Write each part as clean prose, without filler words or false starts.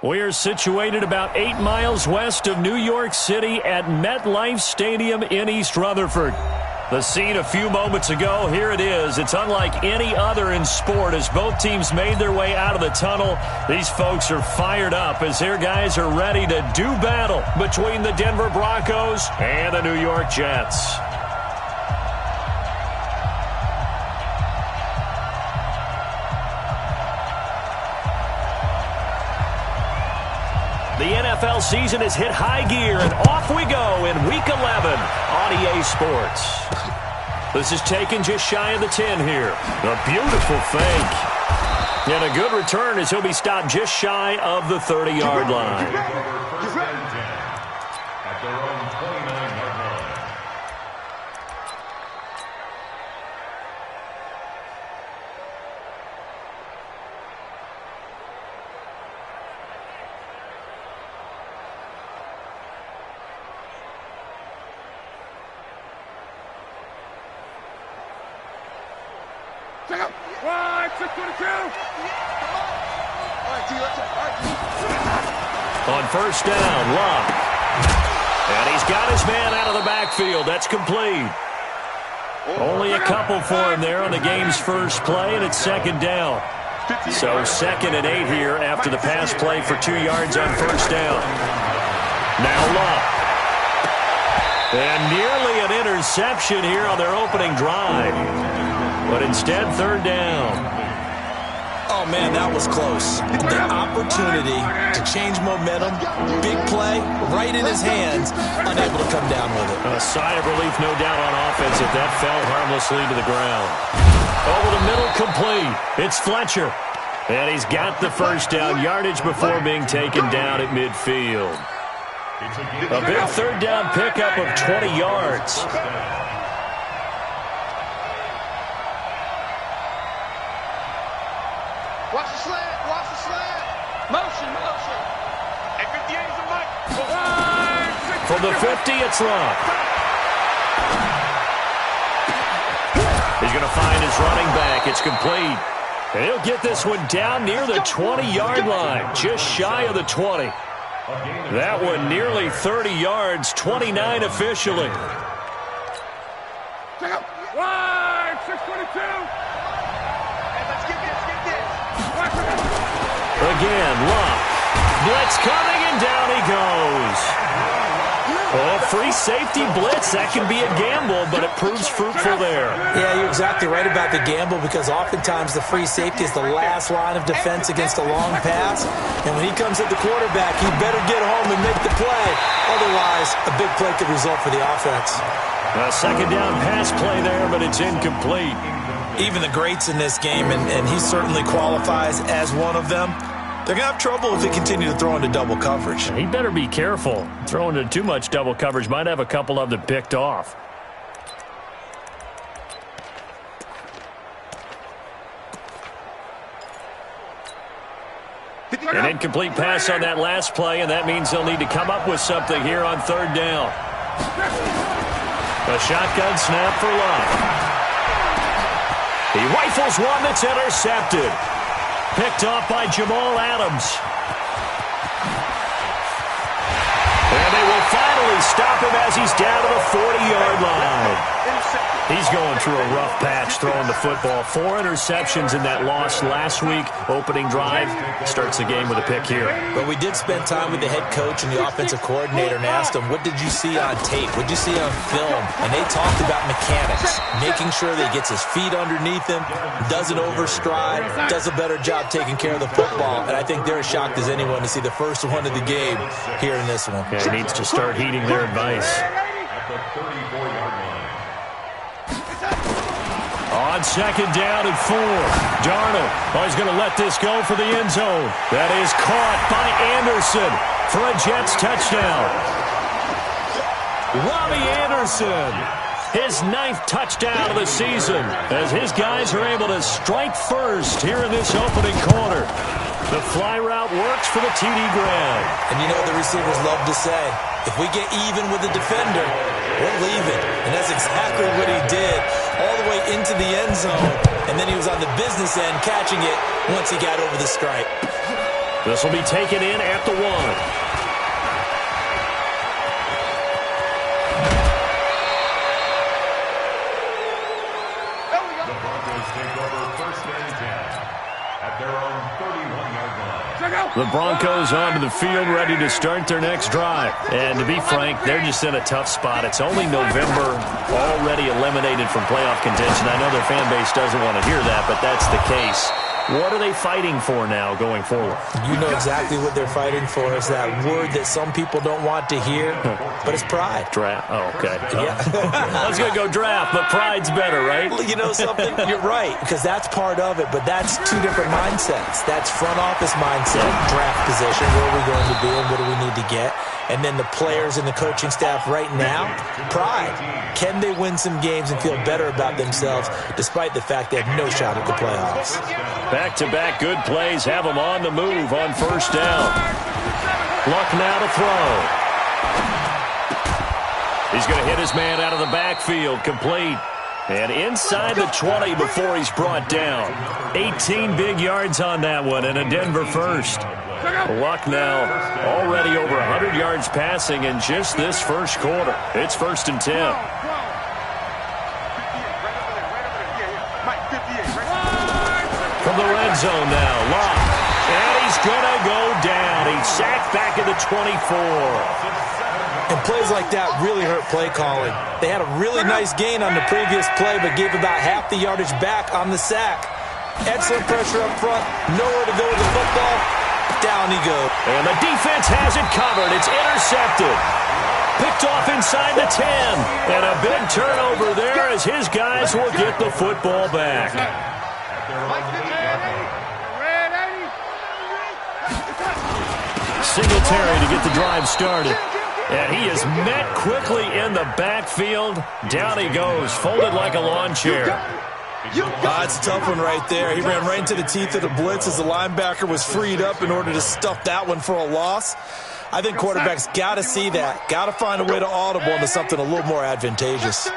We are situated about 8 miles west of New York City at MetLife Stadium in East Rutherford. The scene a few moments ago, here it is. It's unlike any other in sport as both teams made their way out of the tunnel. These folks are fired up as their guys are ready to do battle between the Denver Broncos and the New York Jets. The NFL season has hit high gear, and off we go in Week 11 on EA Sports. This is taken just shy of the 10 here. A beautiful fake. And a good return as he'll be stopped just shy of the 30-yard line. At their own 29-yard line. Check out. 622. On first down, Love. And he's got his man out of the backfield. That's complete. Only a couple for him there on the game's first play, and it's second down. So 2nd and 8 here after the pass play for 2 yards on first down. Now Love. And nearly an interception here on their opening drive. But instead, third down. Oh, man, that was close. The opportunity to change momentum, big play, right in his hands, unable to come down with it. A sigh of relief, no doubt, on offense if that fell harmlessly to the ground. Over the middle, complete. It's Fletcher. And he's got the first down yardage before being taken down at midfield. A big third down pickup of 20 yards. Watch the slant. Watch the slant. Motion. And 58 is the mic. From the 50, it's Love. He's going to find his running back. It's complete. And he'll get this one down near the 20-yard line, just shy of the 20. That one nearly 30 yards, 29 officially. Check out. Wide. 622. Again, Love. Blitz coming, and down he goes. Oh, free safety blitz. That can be a gamble, but it proves fruitful there. Yeah, you're exactly right about the gamble because oftentimes the free safety is the last line of defense against a long pass. And when he comes at the quarterback, he better get home and make the play. Otherwise, a big play could result for the offense. A second down pass play there, but it's incomplete. Even the greats in this game, and he certainly qualifies as one of them, they're going to have trouble if they continue to throw into double coverage. He better be careful. Throwing into too much double coverage might have a couple of them picked off. An incomplete pass on that last play, and that means they'll need to come up with something here on third down. A shotgun snap for Love. He rifles one that's intercepted. Picked off by Jamal Adams. And they will finally stop him as he's down to the 40-yard line. He's going through a rough patch throwing the football. 4 interceptions in that loss last week. Opening drive starts the game with a pick here. But we did spend time with the head coach and the offensive coordinator and asked him, what did you see on tape? What did you see on film? And they talked about mechanics, making sure that he gets his feet underneath him, doesn't overstride, does a better job taking care of the football. And I think they're as shocked as anyone to see the first one of the game here in this one. Yeah, he needs to start heeding their advice. At the 34-yard line. On second down and 4. Darnold. Oh, he's going to let this go for the end zone. That is caught by Anderson for a Jets touchdown. Robbie Anderson, his 9th touchdown of the season, as his guys are able to strike first here in this opening quarter. The fly route works for the TD grab. And you know what the receivers love to say? If we get even with the defender, we'll leave it. And that's exactly what he did, all the way into the end zone. And then he was on the business end catching it once he got over the stripe. This will be taken in at the 1. The Broncos take over 1st and 10 at their own 31-yard line. The Broncos onto the field, ready to start their next drive. And to be frank, they're just in a tough spot. It's only November, already eliminated from playoff contention. I know their fan base doesn't want to hear that, but that's the case. What are they fighting for now going forward? You know exactly what they're fighting for. Is that word that some people don't want to hear, but it's pride. Draft. Oh, okay. Yeah. I was going to go draft, but pride's better, right? Well, you know something? You're right, because that's part of it, but that's two different mindsets. That's front office mindset, draft position, where are we going to be and what do we need to get? And then the players and the coaching staff right now, pride. Can they win some games and feel better about themselves despite the fact they have no shot at the playoffs? Back-to-back good plays have them on the move on 1st down. Luck now to throw. He's going to hit his man out of the backfield, complete. And inside the 20 before he's brought down. 18 big yards on that one and a Denver first. Luck now already over 100 yards passing in just this first quarter. It's 1st and 10. From the red zone now, Luck. And he's going to go down. He's sacked back at the 24. And plays like that really hurt play calling. They had a really nice gain on the previous play, but gave about half the yardage back on the sack. Excellent pressure up front. Nowhere to go with the football. Down he goes. And the defense has it covered. It's intercepted. Picked off inside the 10. And a big turnover there as his guys will get the football back. Singletary to get the drive started. And he is met quickly in the backfield. Down he goes, folded like a lawn chair. It's a tough one right there. He ran right into the teeth of the blitz as the linebacker was freed up in order to stuff that one for a loss. I think quarterbacks got to see that. Got to find a way to audible into something a little more advantageous. A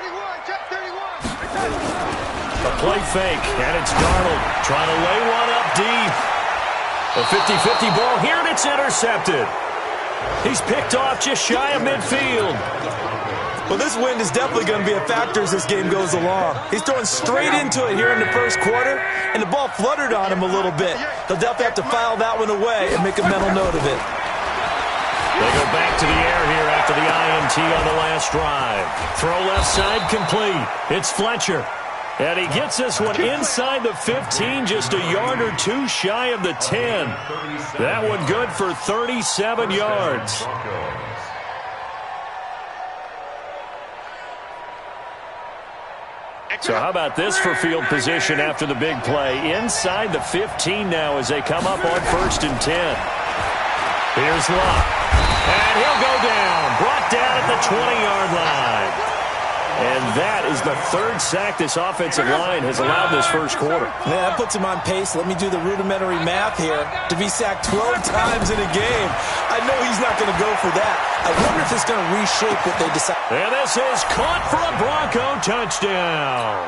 play fake, and it's Darnold trying to lay one up deep. A 50-50 ball here, and it's intercepted. He's picked off just shy of midfield. Well, this wind is definitely going to be a factor as this game goes along. He's throwing straight into it here in the first quarter, and the ball fluttered on him a little bit. He'll definitely have to file that one away and make a mental note of it. They go back to the air here after the INT on the last drive. Throw left side complete. It's Fletcher. And he gets this one inside the 15, just a yard or two shy of the 10. That one good for 37 yards. So how about this for field position after the big play? Inside the 15 now as they come up on 1st and 10. Here's Luck. And he'll go down. Brought down at the 20-yard line. And that is the 3rd sack this offensive line has allowed this first quarter. Yeah, that puts him on pace. Let me do the rudimentary math here. To be sacked 12 times in a game, I know he's not going to go for that. I wonder if it's going to reshape what they decide. And this is caught for a Bronco touchdown.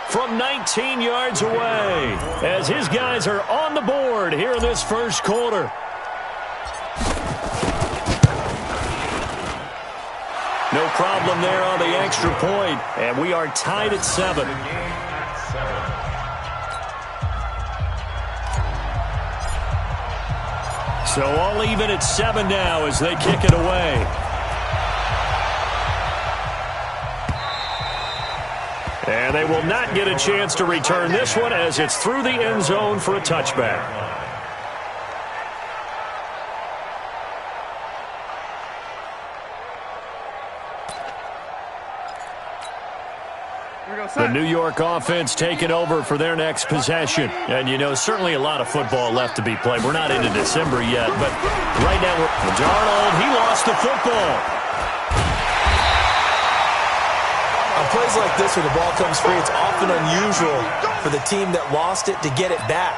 From 19 yards away as his guys are on the board here in this first quarter. No problem there on the extra point, and we are tied at 7. So all even at 7 now as they kick it away. And they will not get a chance to return this one as it's through the end zone for a touchback. The New York offense taking over for their next possession. And, you know, certainly a lot of football left to be played. We're not into December yet, but right now Darnold, he lost the football. On plays like this where the ball comes free, it's often unusual for the team that lost it to get it back.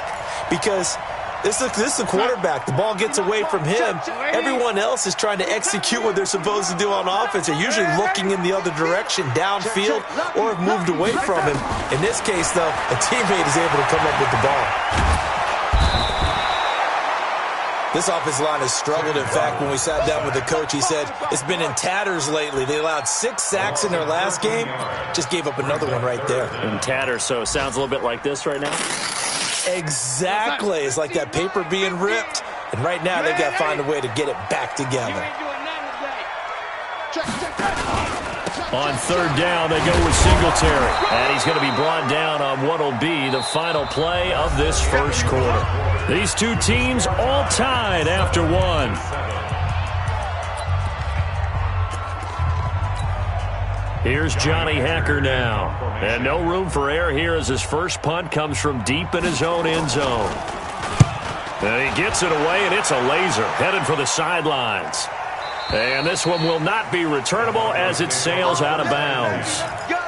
Because this is a quarterback. The ball gets away from him. Everyone else is trying to execute what they're supposed to do on offense. They're usually looking in the other direction, downfield, or have moved away from him. In this case, though, a teammate is able to come up with the ball. This offensive line has struggled. In fact, when we sat down with the coach, he said it's been in tatters lately. They allowed 6 sacks in their last game. Just gave up another one right there. In tatters, so it sounds a little bit like this right now? Exactly. It's like that paper being ripped. And right now, they've got to find a way to get it back together. On third down, they go with Singletary. And he's going to be brought down on what will be the final play of this first quarter. These two teams all tied after one. Here's Johnny Hekker now. And no room for error here as his first punt comes from deep in his own end zone. And he gets it away, and it's a laser headed for the sidelines. And this one will not be returnable as it sails out of bounds. Let's go.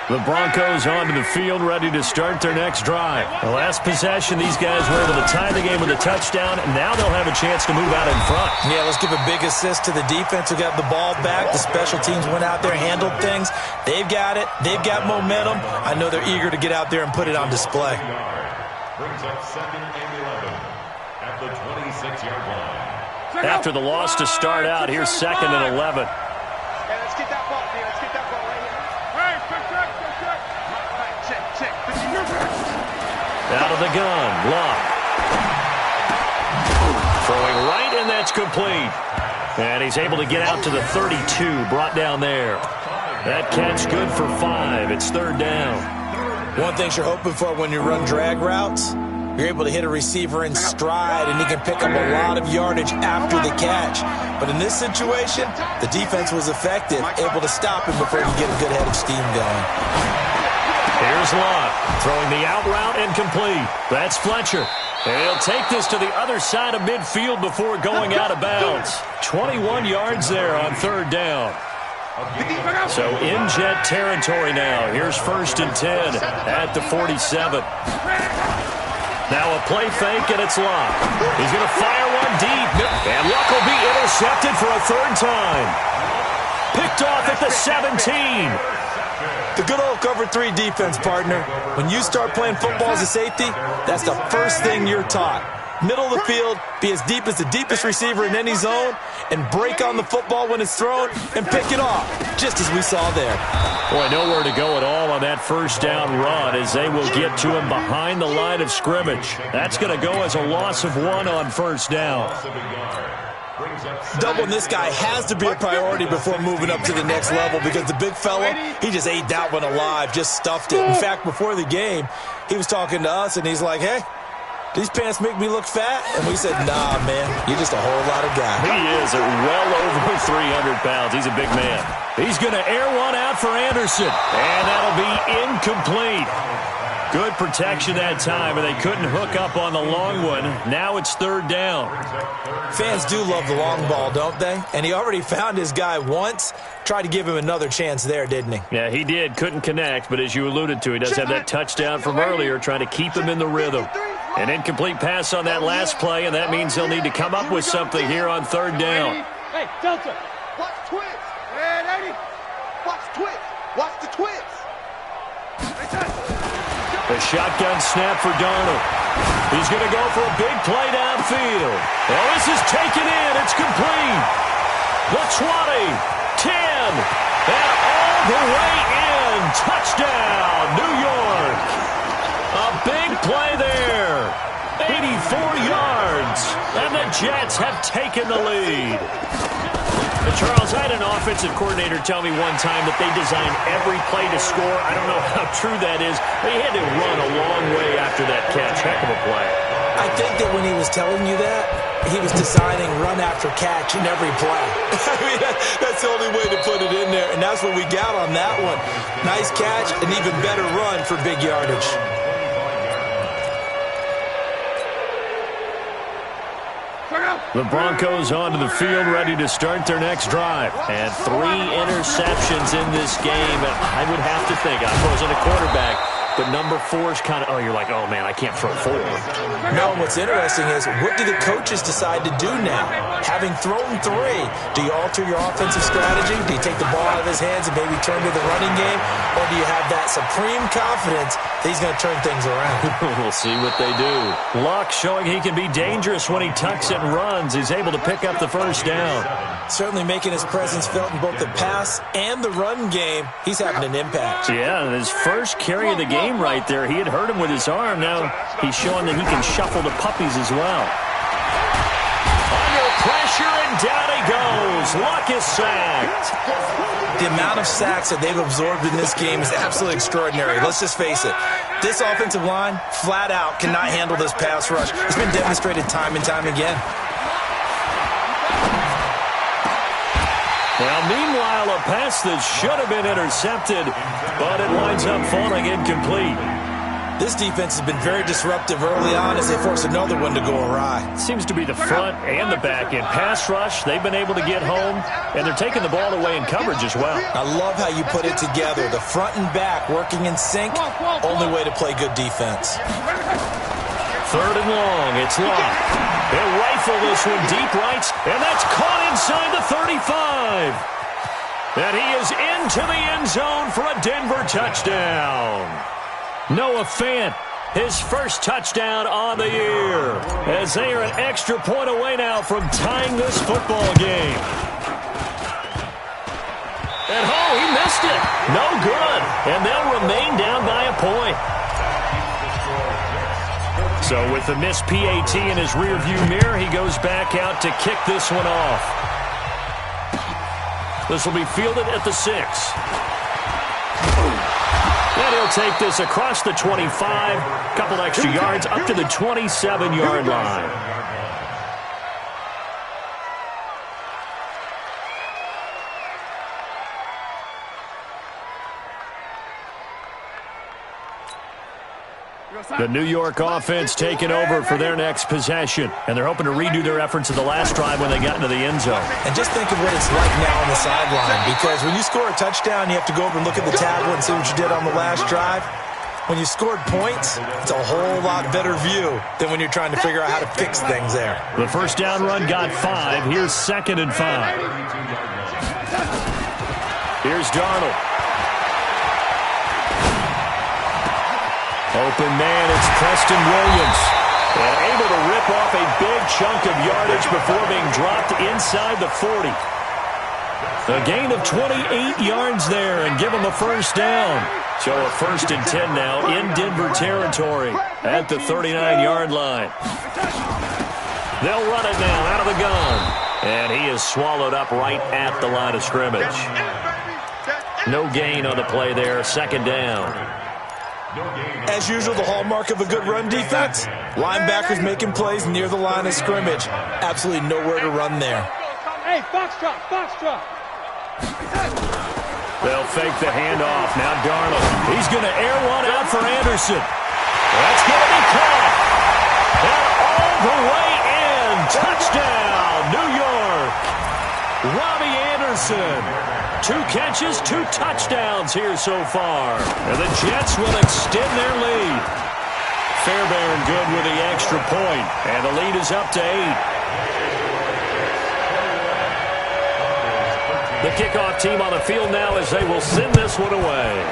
The Broncos onto the field, ready to start their next drive. The last possession, these guys were able to tie the game with a touchdown, and now they'll have a chance to move out in front. Yeah, let's give a big assist to the defense who got the ball back. The special teams went out there, handled things. They've got it. They've got momentum. I know they're eager to get out there and put it on display. Brings up 2nd and 11 at the 26-yard line. After the loss to start out, here's 2nd and 11. Hey, let's get that ball, man. Let's get that ball right here. Hey, check. Out of the gun, Locke. Throwing right, and that's complete. And he's able to get out to the 32, brought down there. That catch good for 5. It's third down. One thing you're hoping for when you run drag routes, you're able to hit a receiver in stride, and he can pick up a lot of yardage after the catch. But in this situation, the defense was effective, able to stop him before he get a good head of steam going. Here's Locke, throwing the out route incomplete. That's Fletcher. And he'll take this to the other side of midfield before going out of bounds. 21 yards there on third down. So in jet territory now. Here's 1st and 10 at the 47. Now a play fake, and it's Locke. He's going to fire one deep. And Locke will be intercepted for a third time. Picked off at the 17. The good old cover 3 defense, partner. When you start playing football as a safety, that's the first thing you're taught. Middle of the field, be as deep as the deepest receiver in any zone, and break on the football when it's thrown and pick it off, just as we saw there. Boy, nowhere to go at all on that first down run as they will get to him behind the line of scrimmage. That's going to go as a loss of 1 on first down. Doubling this guy has to be a priority before moving up to the next level because the big fella, he just ate that one alive, just stuffed it. In fact, before the game, he was talking to us, and he's like, hey, these pants make me look fat? And we said, nah, man, you're just a whole lot of guy. He is at well over 300 pounds. He's a big man. He's going to air one out for Anderson, and that'll be incomplete. Good protection that time, and they couldn't hook up on the long one. Now it's third down. Fans do love the long ball, don't they? And he already found his guy once. Tried to give him another chance there, didn't he? Yeah, he did. Couldn't connect, but as you alluded to, he does have that touchdown from earlier, trying to keep him in the rhythm. An incomplete pass on that last play, and that means he'll need to come up with something here on third down. Hey, Delta, watch the twins. Hey, lady, watch the twins. Watch the twins. A shotgun snap for Darnold. He's going to go for a big play downfield. Well, this is taken in. It's complete. The 20, 10, and all the way in. Touchdown, New York. A big play there. 84 yards. And the Jets have taken the lead. But Charles, I had an offensive coordinator tell me one time that they designed every play to score. I don't know how true that is, but he had to run a long way after that catch. Heck of a play. I think that when he was telling you that, he was designing run after catch in every play. I mean, that's the only way to put it in there, and that's what we got on that one. Nice catch, an even better run for big yardage. The Broncos onto the field, ready to start their next drive. And 3 interceptions in this game. I would have to think, if I wasn't a quarterback, but number 4 is kind of, oh, you're like, oh, man, I can't throw 4. No, what's interesting is, what do the coaches decide to do now? Having thrown 3, do you alter your offensive strategy? Do you take the ball out of his hands and maybe turn to the running game? Or do you have that supreme confidence that he's going to turn things around? We'll see what they do. Luck showing he can be dangerous when he tucks it and runs. He's able to pick up the first down. Certainly making his presence felt in both the pass and the run game. He's having an impact. Yeah, and his first carry of the game right there, he had hurt him with his arm. Now he's showing that he can shuffle the puppies as well. Under pressure, and down he goes. Luck is sacked. The amount of sacks that they've absorbed in this game is absolutely extraordinary. Let's just face it. This offensive line, flat out, cannot handle this pass rush. It's been demonstrated time and time again. Well, meanwhile, a pass that should have been intercepted, but it winds up falling incomplete. This defense has been very disruptive early on as they force another one to go awry. Seems to be the front and the back end. Pass rush, they've been able to get home, and they're taking the ball away in coverage as well. I love how you put it together. The front and back working in sync, only way to play good defense. 3rd and long, it's Luck. They'll rifle this one deep right, and that's caught inside the 35. And he is into the end zone for a Denver touchdown. Noah Fant, his first touchdown on the year, as they are an extra point away now from tying this football game. And he missed it. No good. And they'll remain down by a point. So with the missed PAT in his rearview mirror, he goes back out to kick this one off. This will be fielded at the 6. And he'll take this across the 25, couple extra yards up to the 27-yard line. The New York offense taking over for their next possession, and they're hoping to redo their efforts of the last drive when they got into the end zone. And just think of what it's like now on the sideline, because when you score a touchdown, you have to go over and look at the tablet and see what you did on the last drive. When you scored points, it's a whole lot better view than when you're trying to figure out how to fix things there. The first down run got 5. Here's 2nd and 5. Here's Darnold. Open man, it's Preston Williams. And able to rip off a big chunk of yardage before being dropped inside the 40. A gain of 28 yards there and give him a first down. So a 1st and 10 now in Denver territory at the 39-yard line. They'll run it now out of the gun. And he is swallowed up right at the line of scrimmage. No gain on the play there, 2nd down. As usual, the hallmark of a good run defense, linebackers making plays near the line of scrimmage. Absolutely nowhere to run there. Hey, foxtrot, foxtrot. They'll fake the handoff. Now Darnold. He's going to air one out for Anderson. That's going to be caught. And all the way in. Touchdown, New York. Robbie Anderson. 2 catches, 2 touchdowns here so far. And the Jets will extend their lead. Fairbairn good with the extra point. And the lead is up to 8. The kickoff team on the field now as they will send this one away.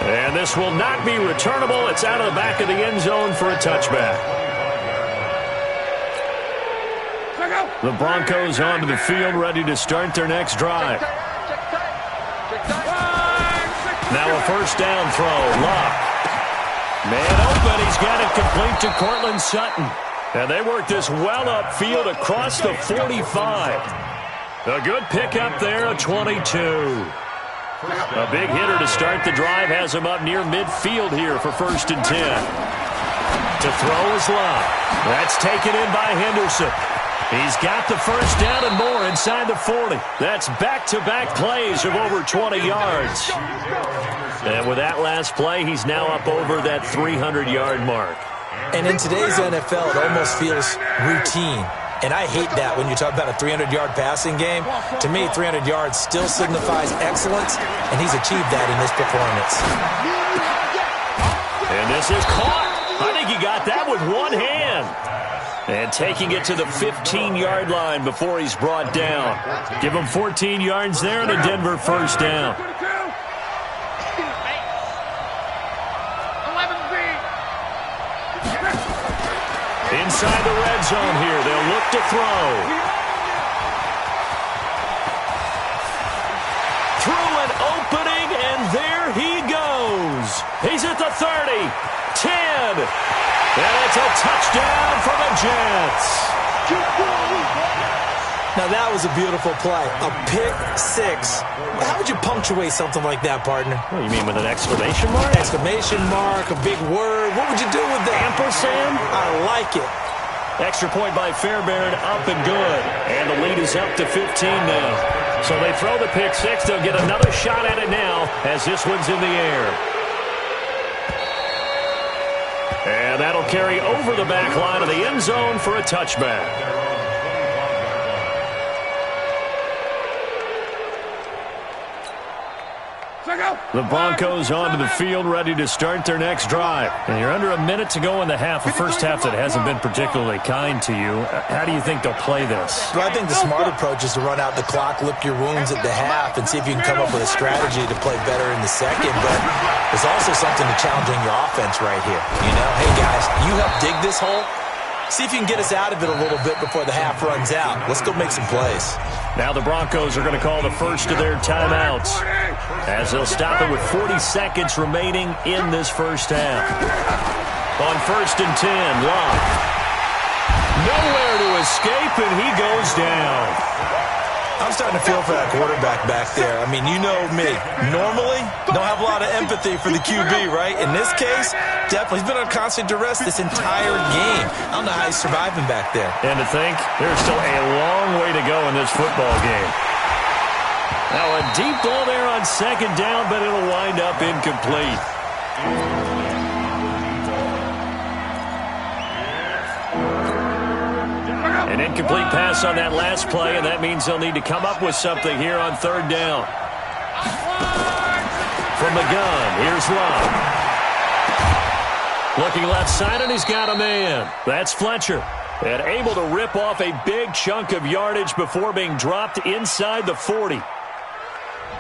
And this will not be returnable. It's out of the back of the end zone for a touchback. The Broncos onto the field, ready to start their next drive. Now a first down throw. Luck. Man open. He's got it complete to Courtland Sutton. And they work this well upfield across the 45. A good pickup there, a 22. A big hitter to start the drive has him up near midfield here for 1st and 10. To throw is Luck. That's taken in by Henderson. He's got the first down and more inside the 40. That's back-to-back plays of over 20 yards. And with that last play, he's now up over that 300-yard mark. And in today's NFL, it almost feels routine. And I hate that when you talk about a 300-yard passing game. To me, 300 yards still signifies excellence, and he's achieved that in this performance. And this is caught. I think he got that with one hand. And taking it to the 15-yard line before he's brought down. Give him 14 yards there and a Denver first down. Inside the red zone here, they'll look to throw. Through an opening, and there he goes. He's at the 30, 10. And it's a touchdown for the Jets. Now, that was a beautiful play. A pick six. How would you punctuate something like that, partner? What do you mean, with an exclamation mark? Exclamation mark, a big word. What would you do with that? Ampersand? I like it. Extra point by Fairbairn, up and good. And the lead is up to 15 now. So they throw the pick six. They'll get another shot at it now as this one's in the air. And that'll carry over the back line of the end zone for a touchback. The Broncos onto the field, ready to start their next drive. And you're under a minute to go in the half, a first half that hasn't been particularly kind to you. How do you think they'll play this? Well, I think the smart approach is to run out the clock, lick your wounds at the half, and see if you can come up with a strategy to play better in the second. But there's also something to challenging your offense right here. You know, hey, guys, you help dig this hole. See if you can get us out of it a little bit before the half runs out. Let's go make some plays. Now the Broncos are going to call the first of their timeouts as they'll stop it with 40 seconds remaining in this first half. On 1st and 10, Locke. Nowhere to escape, and he goes down. I'm starting to feel for that quarterback back there. I mean, you know me. Normally, don't have a lot of empathy for the QB, right? In this case, definitely. He's been on constant duress this entire game. I don't know how he's surviving back there. And to think, there's still a long way to go in this football game. Now a deep ball there on second down, but it'll wind up incomplete. An incomplete pass on that last play, and that means they'll need to come up with something here on third down. From the gun, here's Love. Looking left side, and he's got a man. That's Fletcher. And able to rip off a big chunk of yardage before being dropped inside the 40.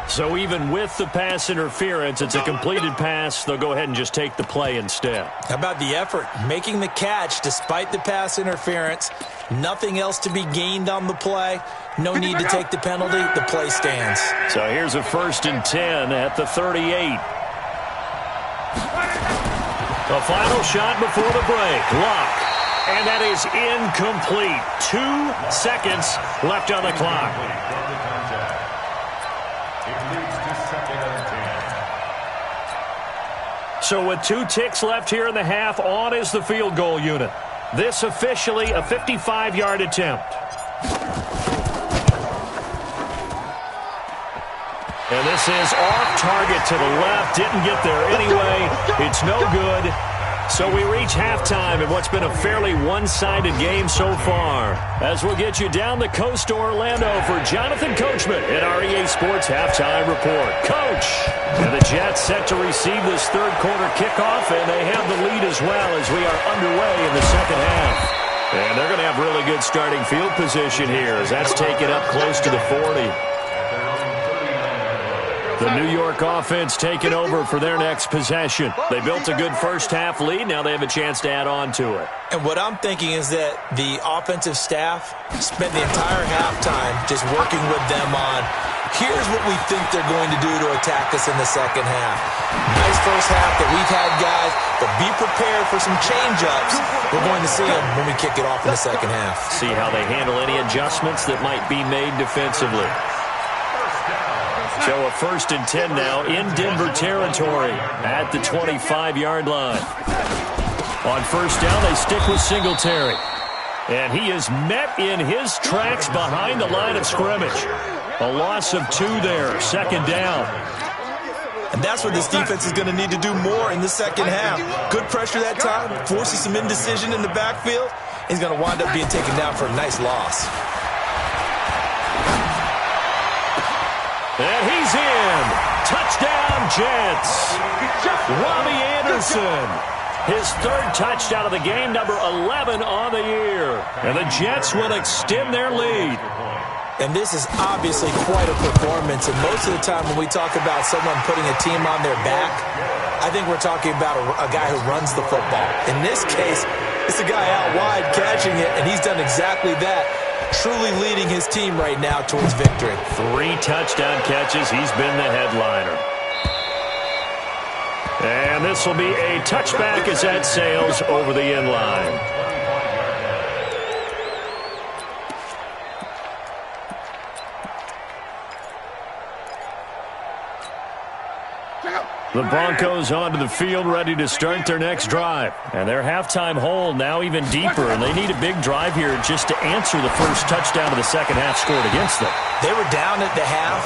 So even with the pass interference, it's a completed pass. They'll go ahead and just take the play instead. How about the effort? Making the catch despite the pass interference. Nothing else to be gained on the play. No need to take the penalty. The play stands. So here's a 1st and 10 at the 38. The final shot before the break. Locke. And that is incomplete. 2 seconds left on the clock. So with 2 ticks left here in the half, on is the field goal unit. This officially a 55-yard attempt. And this is off target to the left. Didn't get there anyway. It's no good. So we reach halftime in what's been a fairly one-sided game so far. As we'll get you down the coast to Orlando for Jonathan Coachman at our EA Sports Halftime Report. Coach! And the Jets set to receive this third quarter kickoff, and they have the lead as well as we are underway in the second half. And they're going to have really good starting field position here as that's taken up close to the 40. The New York offense taking over for their next possession. They built a good first half lead. Now they have a chance to add on to it. And what I'm thinking is that the offensive staff spent the entire halftime just working with them on, here's what we think they're going to do to attack us in the second half. Nice first half that we've had, guys, but be prepared for some change-ups. We're going to see them when we kick it off in the second half. See how they handle any adjustments that might be made defensively. So a 1st and 10 now in Denver territory at the 25-yard line. On first down, they stick with Singletary. And he is met in his tracks behind the line of scrimmage. A loss of 2 there, second down. And that's what this defense is going to need to do more in the second half. Good pressure that time, forces some indecision in the backfield, He's going to wind up being taken down for a nice loss. And he's in. Touchdown, Jets. Robbie Anderson. His third touchdown of the game, number 11 on the year. And the Jets will extend their lead. And this is obviously quite a performance. And most of the time when we talk about someone putting a team on their back, I think we're talking about a guy who runs the football. In this case, it's a guy out wide catching it, and he's done exactly that, truly leading his team right now towards victory. 3 touchdown catches. He's been the headliner. And this will be a touchback as that sails over the end line. The Broncos onto the field, ready to start their next drive. And their halftime hole now even deeper, and they need a big drive here just to answer the first touchdown of the second half scored against them. They were down at the half.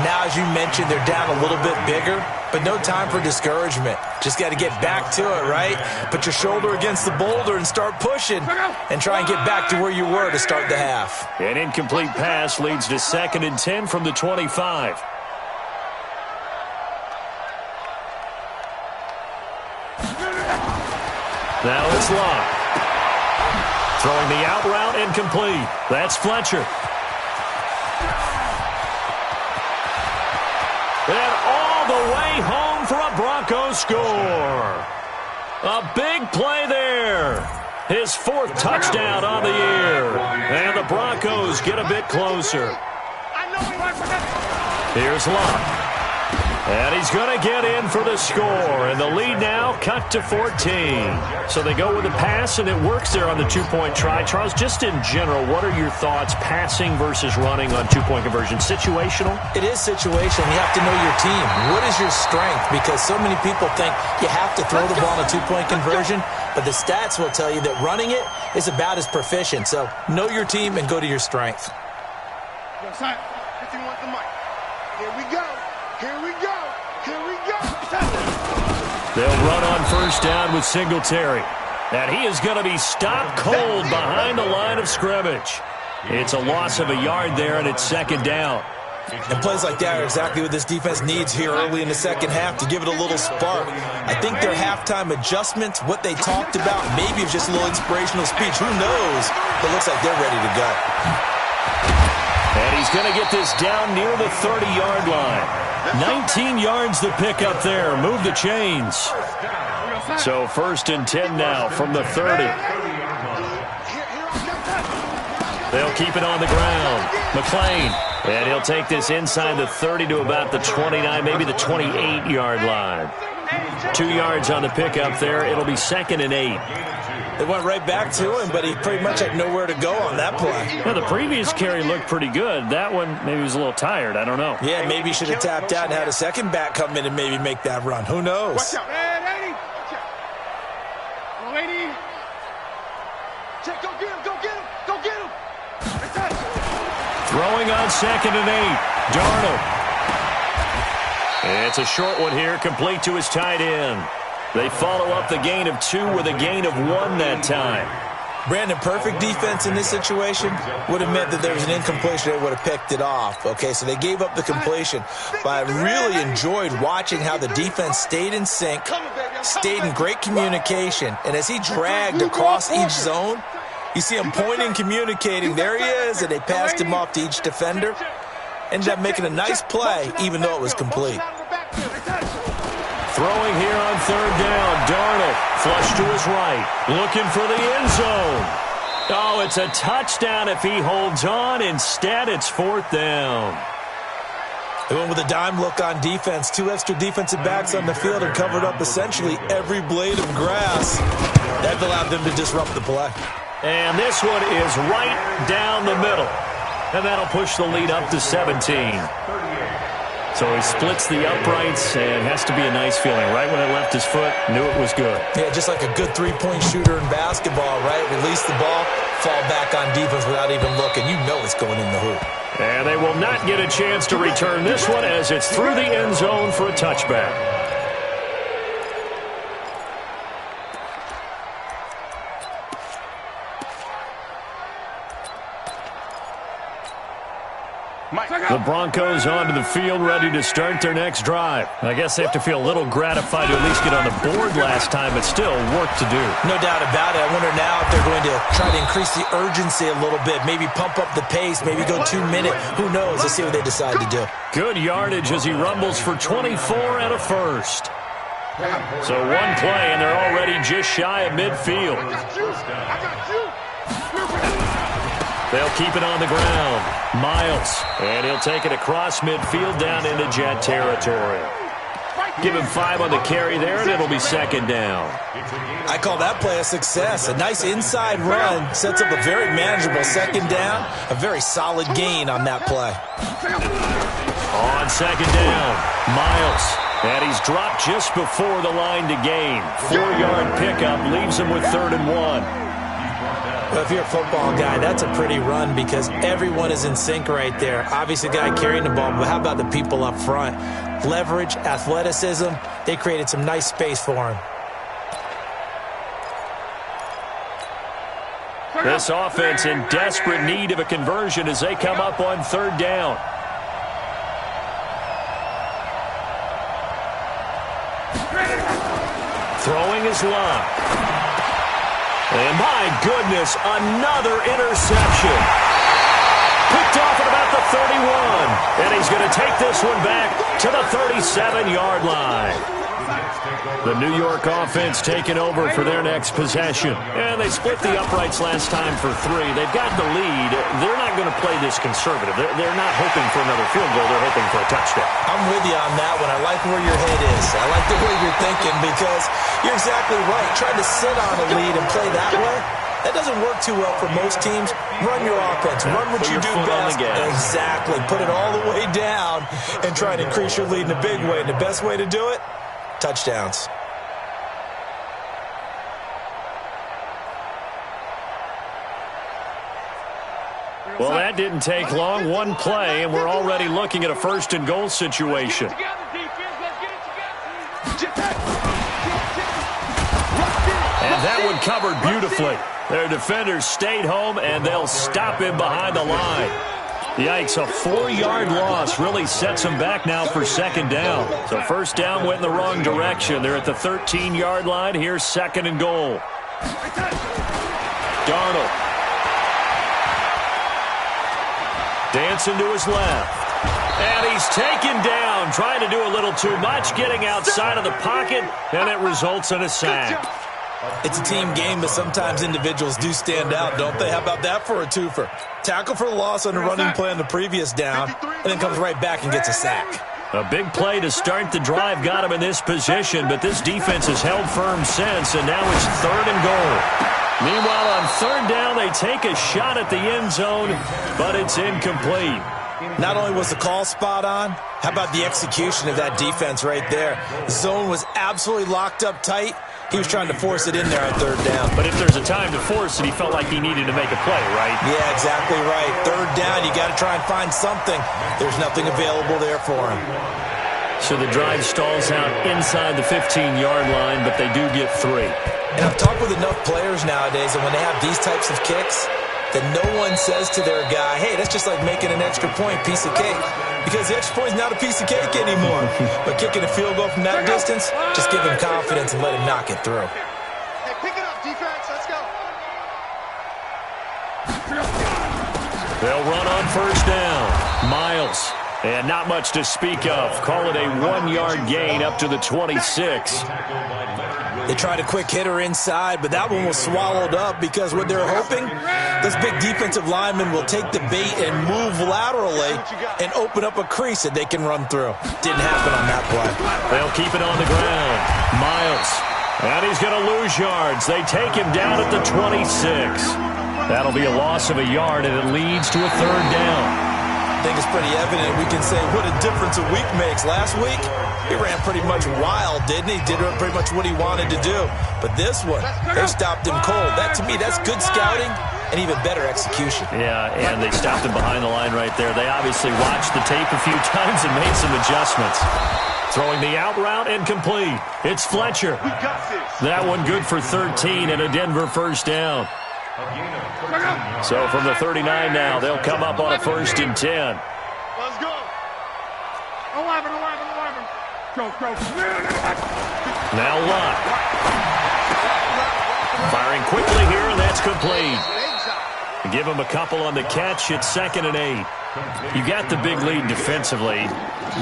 Now, as you mentioned, they're down a little bit bigger, but no time for discouragement. Just got to get back to it, right? Put your shoulder against the boulder and start pushing and try and get back to where you were to start the half. An incomplete pass leads to 2nd and 10 from the 25. Now it's Locke. Throwing the out route incomplete. That's Fletcher. And all the way home for a Broncos score. A big play there. His 4th touchdown on the year. And the Broncos get a bit closer. Here's Locke. And he's going to get in for the score. And the lead now cut to 14. So they go with a pass, and it works there on the 2-point try. Charles, just in general, what are your thoughts passing versus running on 2-point conversion? Situational? It is situational. You have to know your team. What is your strength? Because so many people think you have to throw the ball on a 2-point conversion, but the stats will tell you that running it is about as proficient. So know your team and go to your strength. Here we go. Here we go. Here we go. They'll run on first down with Singletary. And he is going to be stopped cold behind the line of scrimmage. It's a loss of a yard there, and it's 2nd down. And plays like that are exactly what this defense needs here early in the second half to give it a little spark. I think their halftime adjustments, what they talked about, maybe it's just a little inspirational speech. Who knows? But it looks like they're ready to go. And he's going to get this down near the 30-yard line. 19 yards the pick up there. Move the chains. So 1st and 10 now from the 30. They'll keep it on the ground. McClain. And he'll take this inside the 30 to about the 29, maybe the 28-yard line. 2 yards on the pickup there. It'll be 2nd and 8. They went right back to him, but he pretty much had nowhere to go on that play. Well, the previous carry looked pretty good. That one, maybe he was a little tired. I don't know. Yeah, maybe he should have tapped out and had a second back come in and maybe make that run. Who knows? Watch out. Hey, lady. Check, go get him. Go get him. Go get him. Throwing on 2nd and 8. Darnold. It's a short one here, complete to his tight end. They follow up the gain of 2 with a gain of 1 that time. Brandon, perfect defense in this situation would have meant that there was an incompletion. They would have picked it off. Okay, so they gave up the completion. But I really enjoyed watching how the defense stayed in sync, stayed in great communication. And as he dragged across each zone, you see him pointing, communicating. There he is, and they passed him off to each defender. Ended up making a nice play, even though it was complete. Throwing here on 3rd down. Darnold flush to his right. Looking for the end zone. Oh, it's a touchdown if he holds on. Instead, it's 4th down. They went with a dime look on defense. 2 extra defensive backs on the field and covered up essentially every blade of grass. That allowed them to disrupt the play. And this one is right down the middle. And that'll push the lead up to 17. So he splits the uprights, and has to be a nice feeling. Right when it left his foot, knew it was good. Yeah, just like a good 3-point shooter in basketball, right? Release the ball, fall back on defense without even looking. You know it's going in the hoop. And they will not get a chance to return this one as it's through the end zone for a touchback. The Broncos onto the field, ready to start their next drive. I guess they have to feel a little gratified to at least get on the board last time, but still work to do. No doubt about it. I wonder now if they're going to try to increase the urgency a little bit, maybe pump up the pace, maybe go 2 minute. Who knows? Let's see what they decide to do. Good yardage as he rumbles for 24 and a first. So one play, and they're already just shy of midfield. They'll keep it on the ground. Miles, and he'll take it across midfield down into Jet territory. Give him 5 on the carry there, and it'll be second down. I call that play a success. A nice inside run sets up a very manageable second down. A very solid gain on that play. On second down, Miles. And he's dropped just before the line to gain. 4-yard pickup leaves him with 3rd and 1. Well, if you're a football guy, that's a pretty run because everyone is in sync right there. Obviously, the guy carrying the ball, but how about the people up front? Leverage, athleticism, they created some nice space for him. This offense in desperate need of a conversion as they come up on 3rd down. Throwing his Love. And my goodness, another interception. Picked off at about the 31. And he's going to take this one back to the 37-yard line. The New York offense taking over for their next possession. And they split the uprights last time for 3. They've got the lead. They're not going to play this conservative. They're not hoping for another field goal. They're hoping for a touchdown. I'm with you on that one. I like where your head is. I like the way you're thinking because you're exactly right. Trying to sit on a lead and play that way, that doesn't work too well for most teams. Run your offense. Run what you do best. Exactly. Put it all the way down and try to increase your lead in a big way. And the best way to do it, touchdowns. Well, that didn't take long. One play, and we're already looking at a 1st and goal situation. And that one covered beautifully. Their defenders stayed home, and they'll stop him behind the line. Yikes, a 4-yard loss really sets them back now for 2nd down. So 1st down went in the wrong direction. They're at the 13-yard line. Here's 2nd and goal. Darnold. Dancing to his left. And he's taken down, trying to do a little too much, getting outside of the pocket, and it results in a sack. It's a team game, but sometimes individuals do stand out, don't they? How about that for a twofer? Tackle for the loss on the running play on the previous down, and then comes right back and gets a sack. A big play to start the drive got him in this position, but this defense has held firm since, and now it's 3rd and goal. Meanwhile, on 3rd down, they take a shot at the end zone, but it's incomplete. Not only was the call spot on, how about the execution of that defense right there? The zone was absolutely locked up tight. He was trying to force it in there on 3rd down. But if there's a time to force it, he felt like he needed to make a play, right? Yeah, exactly right. 3rd down, you got to try and find something. There's nothing available there for him. So the drive stalls out inside the 15-yard line, but they do get 3. And I've talked with enough players nowadays, and when they have these types of kicks, that no one says to their guy, hey, that's just like making an extra point, piece of cake. Because the extra point is not a piece of cake anymore. But kicking a field goal from that distance, just give him confidence and let him knock it through. Hey, pick it up, defense. Let's go. They'll run on 1st down. Miles. And not much to speak of. Call it a 1-yard gain up to the 26. They tried a quick hitter inside, but that one was swallowed up because what they're hoping, this big defensive lineman will take the bait and move laterally and open up a crease that they can run through. Didn't happen on that play. They'll keep it on the ground. Miles. And he's going to lose yards. They take him down at the 26. That'll be a loss of a yard, and it leads to a 3rd down. I think it's pretty evident. We can say what a difference a week makes. Last week, he ran pretty much wild, didn't he? Did pretty much what he wanted to do. But this one, they stopped him cold. That, to me, that's good scouting and even better execution. Yeah, and they stopped him behind the line right there. They obviously watched the tape a few times and made some adjustments. Throwing the out route, incomplete. It's Fletcher. That one good for 13 and a Denver 1st down. So from the 39 now, they'll come up on a 1st and 10. Let's go. 11. Go. Now Lott. Firing quickly here, and that's complete. Give him a couple on the catch. It's 2nd and 8. You got the big lead defensively.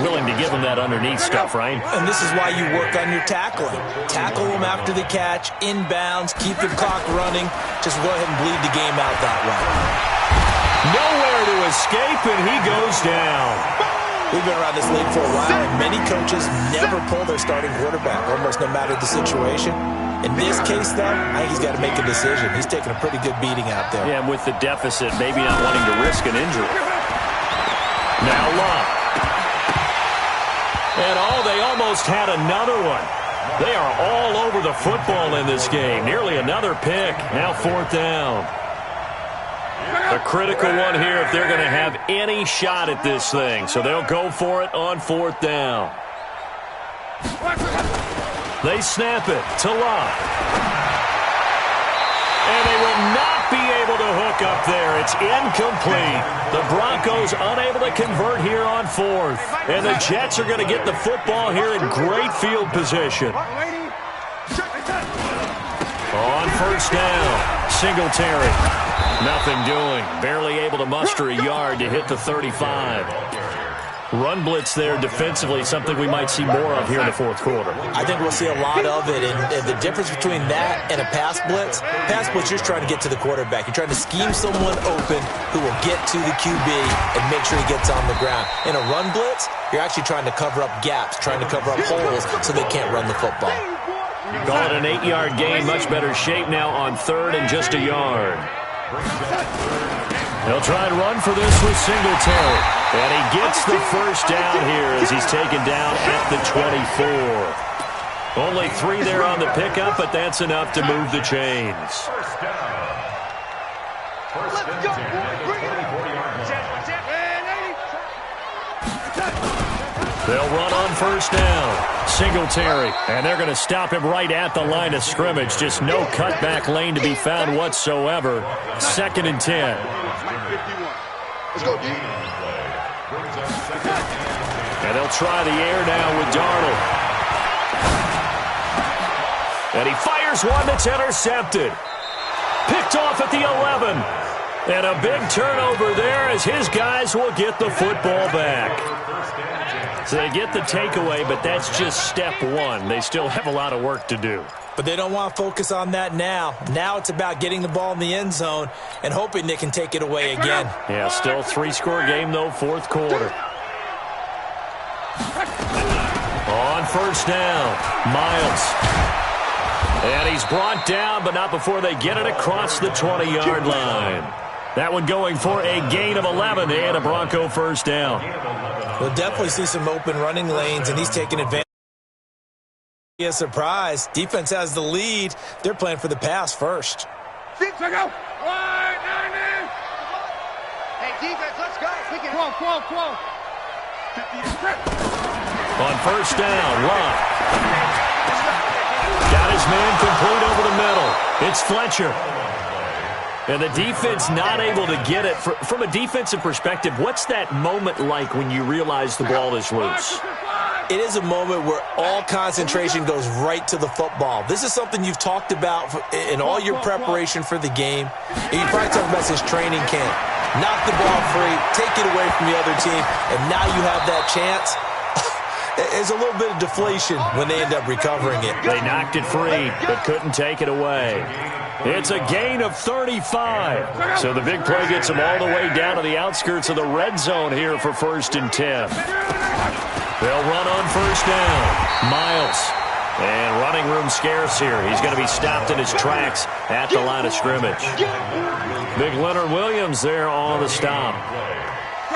Willing to give him that underneath stuff, right? And this is why you work on your tackling. Tackle them after the catch, inbounds, keep the clock running. Just go ahead and bleed the game out that way. Nowhere to escape, and he goes down. We've been around this league for a while, and many coaches never pull their starting quarterback, almost no matter the situation. In this case, though, I think he's got to make a decision. He's taking a pretty good beating out there. Yeah, and with the deficit, maybe not wanting to risk an injury. Now Lott. And they almost had another one. They are all over the football in this game. Nearly another pick. Now 4th down. A critical one here if they're going to have any shot at this thing. So they'll go for it on 4th down. They snap it to Lott. And they will not be able to hook up there. It's incomplete. The Broncos unable to convert here on 4th. And the Jets are going to get the football here in great field position. On 1st down, Singletary. Nothing doing. Barely able to muster a yard to hit the 35. Run blitz there defensively, something we might see more of here in the 4th quarter. I think we'll see a lot of it, and the difference between that and a pass blitz, you're just trying to get to the quarterback. You're trying to scheme someone open who will get to the QB and make sure he gets on the ground. In a run blitz, you're actually trying to cover up gaps, trying to cover up holes so they can't run the football. Call it an 8-yard gain, much better shape now on 3rd and just a yard. They'll try and run for this with Singletary. And he gets the 1st down here as he's taken down at the 24. Only 3 there on the pickup, but that's enough to move the chains. First and 10 at the 34-yard line. They'll run on 1st down. Singletary. And they're going to stop him right at the line of scrimmage. Just no cutback lane to be found whatsoever. 2nd and 10. Let's go, D. And they'll try the air now with Darnold. And he fires one that's intercepted. Picked off at the 11. And a big turnover there as his guys will get the football back. So they get the takeaway, but that's just step 1. They still have a lot of work to do. But they don't want to focus on that now. Now it's about getting the ball in the end zone and hoping they can take it away again. Yeah, still 3-score game, though, 4th quarter. On 1st down, Miles. And he's brought down, but not before they get it across the 20-yard line. That one going for a gain of 11 and a Bronco 1st down. We'll definitely see some open running lanes, and he's taking advantage. A surprise. Defense has the lead. They're playing for the pass first. Hey, defense, let's go. Quo. On 1st down, Lott. Got his man complete over the middle. It's Fletcher. And the defense not able to get it. From a defensive perspective, what's that moment like when you realize the ball is loose? It is a moment where all concentration goes right to the football. This is something you've talked about in all your preparation for the game. And you probably talked about since training camp. Knock the ball free, take it away from the other team, and now you have that chance. There's a little bit of deflation when they end up recovering it. They knocked it free, but couldn't take it away. It's a gain of 35. So the big play gets them all the way down to the outskirts of the red zone here for 1st and 10. They'll run on 1st down. Miles. And running room scarce here. He's going to be stopped in his tracks at the line of scrimmage. Big Leonard Williams there on the stop.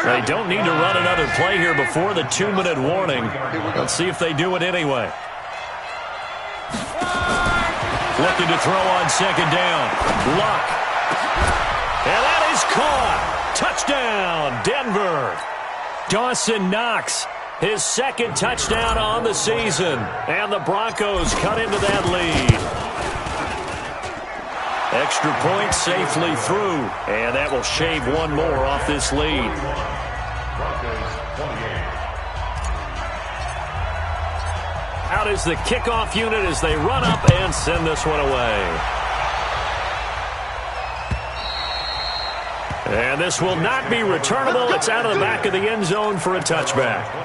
They don't need to run another play here before the 2-minute warning. Let's see if they do it anyway. Looking to throw on 2nd down. Luck. And that is caught. Touchdown, Denver. Dawson Knox, his 2nd touchdown on the season. And the Broncos cut into that lead. Extra point safely through. And that will shave one more off this lead. out is the kickoff unit as they run up and send this one away. And this will not be returnable. It's out of the back of the end zone for a touchback.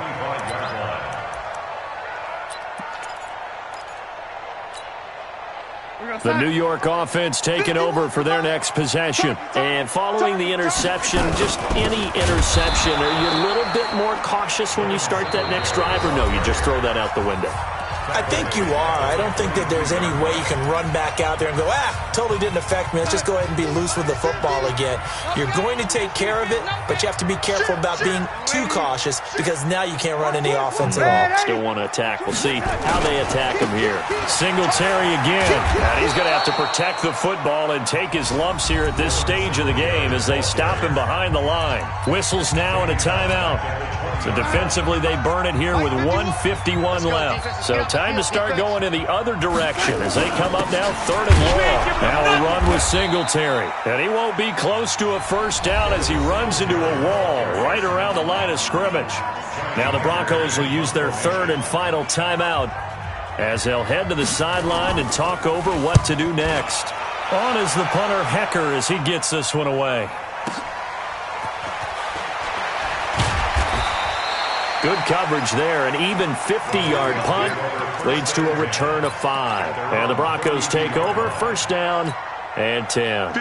The New York offense taking over for their next possession. And following the interception, just any interception, are you a little bit more cautious when you start that next drive, or no, you just throw that out the window? I think you are. I don't think that there's any way you can run back out there and go, totally didn't affect me. Let's just go ahead and be loose with the football again. You're going to take care of it, but you have to be careful about being too cautious because now you can't run any offense at all. Still want to attack. We'll see how they attack him here. Singletary again. And he's going to have to protect the football and take his lumps here at this stage of the game as they stop him behind the line. Whistles now and a timeout. So defensively, they burn it here with 1:51 left. So time to start going in the other direction as they come up now 3rd and long. Now a run with Singletary. And he won't be close to a first down as he runs into a wall right around the line of scrimmage. Now the Broncos will use their 3rd and final timeout as they'll head to the sideline and talk over what to do next. On is the punter Hecker as he gets this one away. Good coverage there. An even 50-yard punt leads to a return of 5. And the Broncos take over. First down and 10.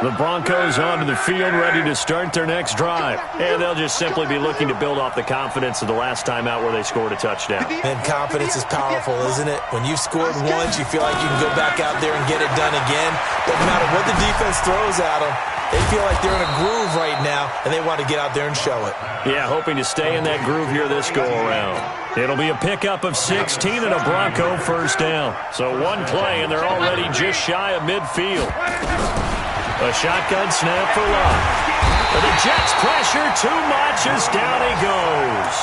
The Broncos onto the field ready to start their next drive. And they'll just simply be looking to build off the confidence of the last time out where they scored a touchdown. And confidence is powerful, isn't it? When you've scored once, you feel like you can go back out there and get it done again. Doesn't matter what the defense throws at them. They feel like they're in a groove right now, and they want to get out there and show it. Yeah, hoping to stay in that groove here this go-around. It'll be a pickup of 16 and a Bronco first down. So one play, and they're already just shy of midfield. A shotgun snap for Love. The Jets pressure too much as down he goes.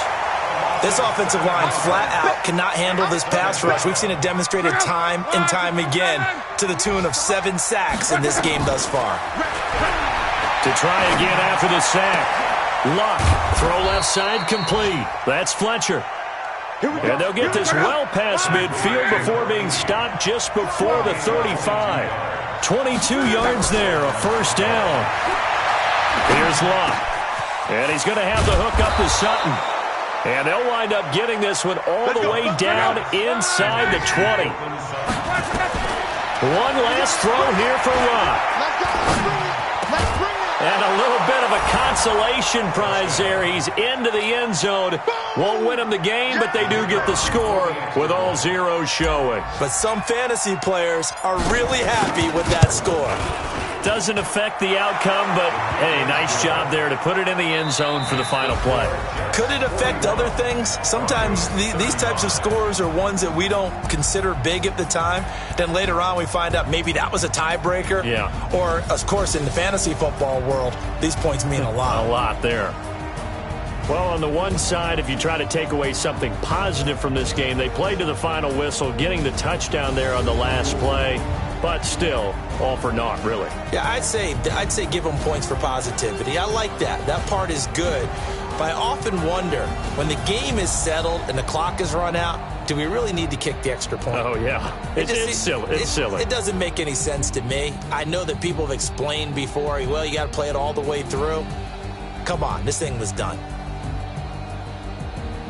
This offensive line flat out cannot handle this pass rush. We've seen it demonstrated time and time again to the tune of 7 sacks in this game thus far. To try again after the sack. Luck, throw left side complete. That's Fletcher. And they'll get this well past midfield before being stopped just before the 35. 22 yards there, a first down. Here's Luck. And he's going to have the hook up to Sutton. And they'll wind up getting this one all the way down inside the 20. One last throw here for Rock. And a little bit of a consolation prize there. He's into the end zone. Won't win them the game, but they do get the score with all zeros showing. But some fantasy players are really happy with that score. Doesn't affect the outcome, but, hey, nice job there to put it in the end zone for the final play. Could it affect other things? Sometimes these types of scores are ones that we don't consider big at the time. Then later on we find out maybe that was a tiebreaker. Yeah. Or, of course, in the fantasy football world, these points mean a lot. A lot there. Well, on the one side, if you try to take away something positive from this game, they played to the final whistle, getting the touchdown there on the last play. But still, all for naught, really. Yeah, I'd say give them points for positivity. I like that. That part is good. But I often wonder, when the game is settled and the clock is run out, do we really need to kick the extra point? Oh, yeah. It's silly. It's silly. It doesn't make any sense to me. I know that people have explained before, well, you got to play it all the way through. Come on, this thing was done.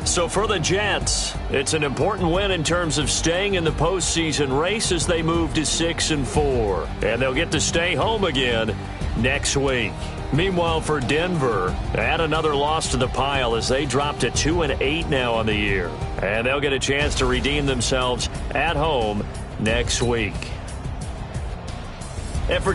So for the Jets, it's an important win in terms of staying in the postseason race as they move to 6-4. And they'll get to stay home again next week. Meanwhile, for Denver, add another loss to the pile as they drop to 2-8 now on the year. And they'll get a chance to redeem themselves at home next week. And for